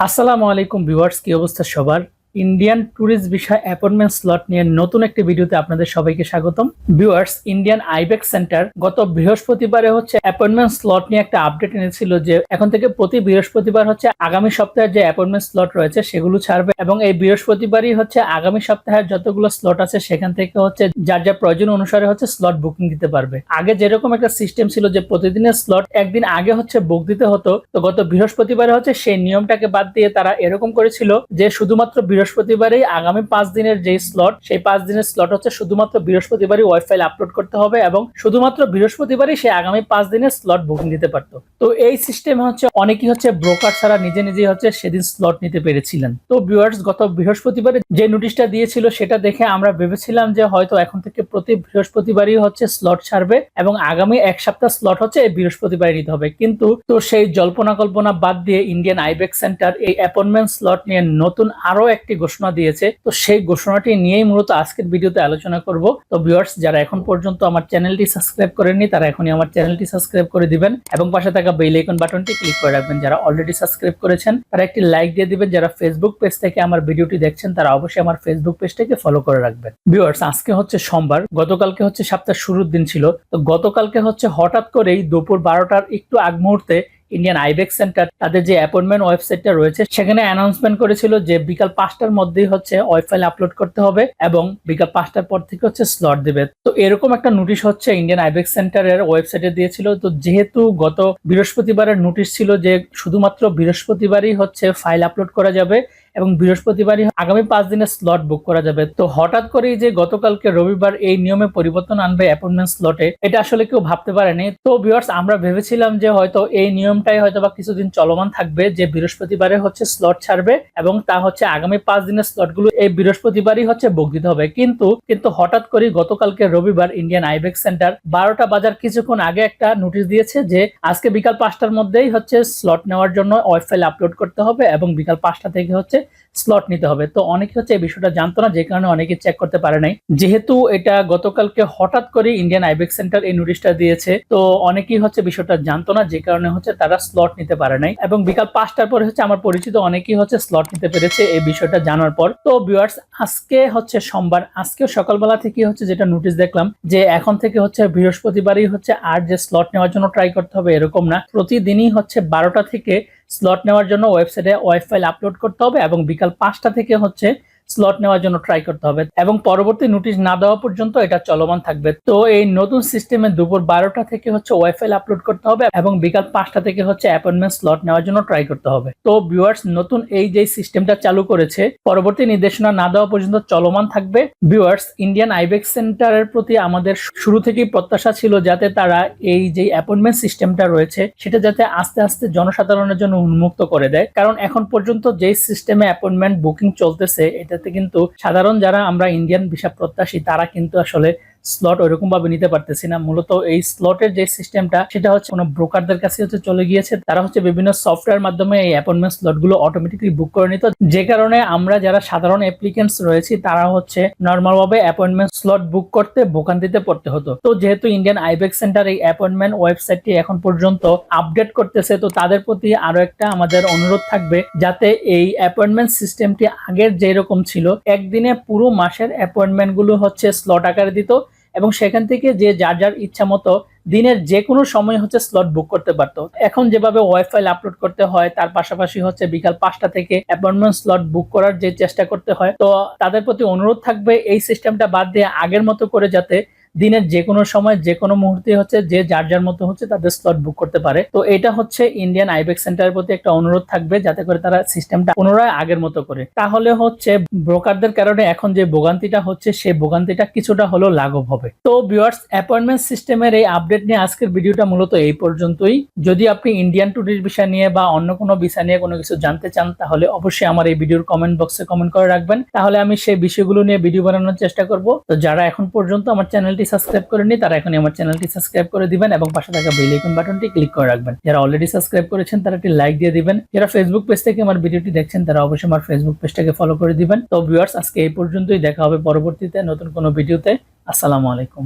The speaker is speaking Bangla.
আসসালামু আলাইকুম ভিউয়ার্স, কি অবস্থা সবার? Indian tourist visa appointment slot নিয়ে নতুন একটি ভিডিওতে আপনাদের সবাইকে স্বাগতম। ভিউয়ার্স, ইন্ডিয়ান আইবেক্স সেন্টার গত বৃহস্পতিবারে অ্যাপয়েন্টমেন্ট স্লট নিয়ে একটা আপডেট এনেছিল যে এখন থেকে প্রতি বৃহস্পতিবার আগামী সপ্তাহের যে অ্যাপয়েন্টমেন্ট স্লট রয়েছে সেগুলো ছাড়বে এবং এই বৃহস্পতিবারই আগামী সপ্তাহের যতগুলো স্লট আছে সেখান থেকে যার যা প্রয়োজন অনুসারে স্লট বুকিং দিতে পারবে। আগে যেরকম একটা সিস্টেম ছিল যে প্রতিদিনের স্লট একদিন আগে বুক দিতে হতো, তো গত বৃহস্পতিবারে সেই নিয়মটাকে বাদ দিয়ে তারা এরকম করেছিল যে শুধুমাত্র বৃহস্পতিবারই আগামী 5 দিনের যে স্লট, সেই 5 দিনের স্লট শুধুমাত্র বৃহস্পতিবারই ওয়াইফাই আপলোড করতে হবে এবং শুধুমাত্র বৃহস্পতিবারই সে আগামী 5 দিনের স্লট বুকিং দিতে পারতো। তো এই সিস্টেমে অনেকেই ব্রোকার ছাড়া নিজে নিজেই সেদিন স্লট নিতে পেরেছিলেন। তো ভিউয়ার্স, গত বৃহস্পতিবারে যে নোটিশটা দিয়েছিল সেটা দেখে আমরা ভেবেছিলাম যে হয়তো এখন থেকে প্রতি বৃহস্পতিবারই স্লট ছাড়বে এবং আগামী এক সপ্তাহ স্লট এই বৃহস্পতিবারই নিতে হবে। কিন্তু তো সেই জল্পনা কল্পনা বাদ দিয়ে ইন্ডিয়ান আইবেক্স সেন্টার এই অ্যাপয়েন্টমেন্ট স্লট নিয়ে নতুন আরো একটি ঘোষণা দিয়েছে। তো সেই ঘোষণাটি নিয়েই মূলত আজকের ভিডিওতে আলোচনা করব। তো ভিউয়ার্স, যারা এখন পর্যন্ত আমার চ্যানেলটি সাবস্ক্রাইব করেননি তারা এখনই আমার চ্যানেলটি সাবস্ক্রাইব করে দিবেন এবং পাশে থাকা বেল আইকন বাটনটি ক্লিক করে রাখবেন। যারা অলরেডি সাবস্ক্রাইব করেছেন তারা একটি লাইক দিয়ে দিবেন। যারা ফেসবুক পেজ থেকে আমার ভিডিওটি দেখছেন তারা অবশ্যই আমার ফেসবুক পেজটাকে ফলো করে রাখবেন। ভিউয়ার্স, আজকে সোমবার, গতকালকে সপ্তাহের শুরুর দিন ছিল। তো গতকালকে হঠাৎ করেই দুপুর 12টার একটু আগ মুহূর্তে ইন্ডিয়ান আইবেক্স সেন্টার তাদের যে অ্যাপয়েন্টমেন্ট ওয়েবসাইটটা রয়েছে সেখানে অ্যানাউন্সমেন্ট করেছিল যে বিকাল 5টার মধ্যেই ওয়াইফাই আপলোড করতে হবে এবং বিকাল 5টার পর থেকে স্লট দেবে। তো এরকম একটা নোটিশ ইন্ডিয়ান আইবেক্স সেন্টারের ওয়েবসাইটে দিয়েছিল। তো যেহেতু গত বৃহস্পতিবারের নোটিশ ছিল যে শুধুমাত্র বৃহস্পতিবারই ফাইল আপলোড করা যাবে এবং বৃহস্পতিবারই আগামী 5 দিনের স্লট বুক করা যাবে, তো হঠাৎ করেই যে গতকালকে রবিবার এই নিয়মে পরিবর্তন আনবে অ্যাপয়েন্টমেন্ট স্লটে, এটা আসলে কেউ ভাবতে পারেনি। তো ভিউয়ার্স, আমরা ভেবেছিলাম যে হয়তো এই নিয়মটাই হয়তোবা কিছুদিন চলমান থাকবে যে বৃহস্পতিবারে স্লট ছাড়বে এবং তা আগামী 5 দিনের স্লটগুলো এই বৃহস্পতিবারই বুক দিতে হবে। কিন্তু হঠাৎ করেই গতকালকে রবিবার ইন্ডিয়ান আইবেক্স সেন্টার 12টা বাজার কিছুক্ষণ আগে একটা নোটিশ দিয়েছে যে আজকে বিকাল 5টার মধ্যেই স্লট নেওয়ার জন্য ওয়াইফাই আপলোড করতে হবে এবং বিকাল 5টা থেকে স্লট নিতে হবে। তো অনেকে এই বিষয়টা জানতো না, যে কারণে অনেকে চেক করতে পারে নাই। যেহেতু এটা গতকালকে হঠাৎ করে ইন্ডিয়ান আইবেক্স সেন্টার এই নোটিশটা দিয়েছে, তো অনেকেই বিষয়টা জানতো না, যে কারণে তারা স্লট নিতে পারে নাই এবং বিকাল 5টার পরে আমার পরিচিত অনেকেই স্লট নিতে পেরেছে এই বিষয়টা জানার পর। তো ভিউয়ার্স, আজকে সোমবার, আজকে সকালবেলা থেকে যেটা নোটিশ দেখলাম যে এখন থেকে বৃহস্পতিবারই আর যে স্লট নেওয়ার জন্য ট্রাই করতে হবে এরকম না, প্রতিদিনই 12টা থেকে স্লট নেওয়ার জন্য ওয়েবসাইটে ওয়াইফাই আপলোড করতে হবে এবং বিকাল 5টা থেকে স্লট নেওয়ার জন্য ট্রাই করতে হবে এবং পরবর্তী নোটিশ না দেওয়া পর্যন্ত এটা চলমান থাকবে। তো এই নতুন সিস্টেমে দুপুর 12টা থেকে ওয়াইফাই আপলোড করতে হবে এবং বিকাল 5টা থেকে অ্যাপয়েন্টমেন্ট স্লট নেওয়ার জন্য ট্রাই করতে হবে। তো ভিউয়ার্স, নতুন এই যে সিস্টেমটা চালু করেছে পরবর্তী নির্দেশনা না দেওয়া পর্যন্ত চলমান থাকবে। ভিউয়ার্স, ইন্ডিয়ান আইবেক্স সেন্টারের প্রতি আমাদের শুরু থেকেই প্রত্যাশা ছিল যাতে তারা এই যে অ্যাপয়েন্টমেন্ট সিস্টেমটা রয়েছে সেটা যাতে আস্তে আস্তে জনসাধারণের জন্য উন্মুক্ত করে দেয়, কারণ এখন পর্যন্ত যে সিস্টেমে অ্যাপয়েন্টমেন্ট বুকিং চলতেছে এটাতে কিন্তু সাধারণ যারা আমরা ইন্ডিয়ান ভিসা প্রত্যাশী তারা কিন্তু আসলে স্লট ওইরকম ভাবে নিতে পারতেছি না। মূলত এই স্লটের যে সিস্টেমটা সেটা কোনো ব্রোকারদের কাছে চলে গিয়েছে, তারা বিভিন্ন সফটওয়্যার মাধ্যমে এই অ্যাপয়েন্টমেন্ট স্লট গুলো অটোমেটিকলি বুক করে নিত, যে কারণে আমরা যারা সাধারণ অ্যাপ্লিকেন্টস রয়েছি তারা নর্মাল ভাবে অ্যাপয়েন্টমেন্ট স্লট বুক করতে ভোগান্তিতে পড়তে হতো। তো যেহেতু ইন্ডিয়ান আইবেক্স সেন্টার এই অ্যাপয়েন্টমেন্ট ওয়েবসাইটটি এখন পর্যন্ত আপডেট করতেছে, তো তাদের প্রতি আরো একটা আমাদের অনুরোধ থাকবে যাতে এই অ্যাপয়েন্টমেন্ট সিস্টেমটি আগের যেরকম ছিল একদিনে পুরো মাসের অ্যাপয়েন্টমেন্ট গুলো স্লট আকারে দিত এবং সেখান থেকে যে যার যার ইচ্ছা মতো দিনের যে কোনো সময় স্লট বুক করতে পারতো। এখন যেভাবে ওয়াইফাই আপলোড করতে হয় তার পাশাপাশি বিকাল 5টা থেকে অ্যাপয়েন্টমেন্ট স্লট বুক করার যে চেষ্টা করতে হয়, তো তাদের প্রতি অনুরোধ থাকবে এই সিস্টেমটা বাদ দিয়ে আগের মতো করে যাতে দিনের যে কোনো সময় যে কোনো মুহূর্তে যে যার যার মতো তাদের স্লট বুক করতে পারে। তো এটা ইন্ডিয়ান আইবেক্স সেন্টারের প্রতি একটা অনুরোধ থাকবে যাতে করে তারা সিস্টেমটা পুনরায় আগের মতো করে, তাহলে ব্রোকারদের কারণে এখন যে ভোগান্তিটা সেই ভোগান্তিটা কিছুটা হলেও লাঘব হবে। তো ভিউয়ার্স, অ্যাপয়েন্টমেন্ট সিস্টেমের এই আপডেট নিয়ে আজকের ভিডিওটা মূলত এই পর্যন্তই। যদি আপনি ইন্ডিয়ান ট্যুরিস্ট ভিসা নিয়ে বা অন্য কোনো ভিসা নিয়ে কোনো কিছু জানতে চান তাহলে অবশ্যই আমার এই ভিডিওর কমেন্ট বক্সে কমেন্ট করে রাখবেন, তাহলে আমি সেই বিষয়গুলো নিয়ে ভিডিও বানানোর চেষ্টা করব। তো যারা এখন পর্যন্ত আমার চ্যানেলটি সাবস্ক্রাইব করেননি তারা এখনই আমার চ্যানেলটি সাবস্ক্রাইব করে দিবেন এবং পাশে থাকা বেল আইকন বাটনটি ক্লিক করে রাখবেন। যারা অলরেডি সাবস্ক্রাইব করেছেন তারা একটি লাইক দিয়ে দিবেন। যারা ফেসবুক পেজ থেকে আমার ভিডিওটি দেখছেন তারা অবশ্যই আমার ফেসবুক পেজটাকে ফলো করে দিবেন। তো ভিউয়ার্স, আজকে এই পর্যন্তই, দেখা হবে পরবর্তীতে নতুন কোনো ভিডিওতে। আসসালামু আলাইকুম।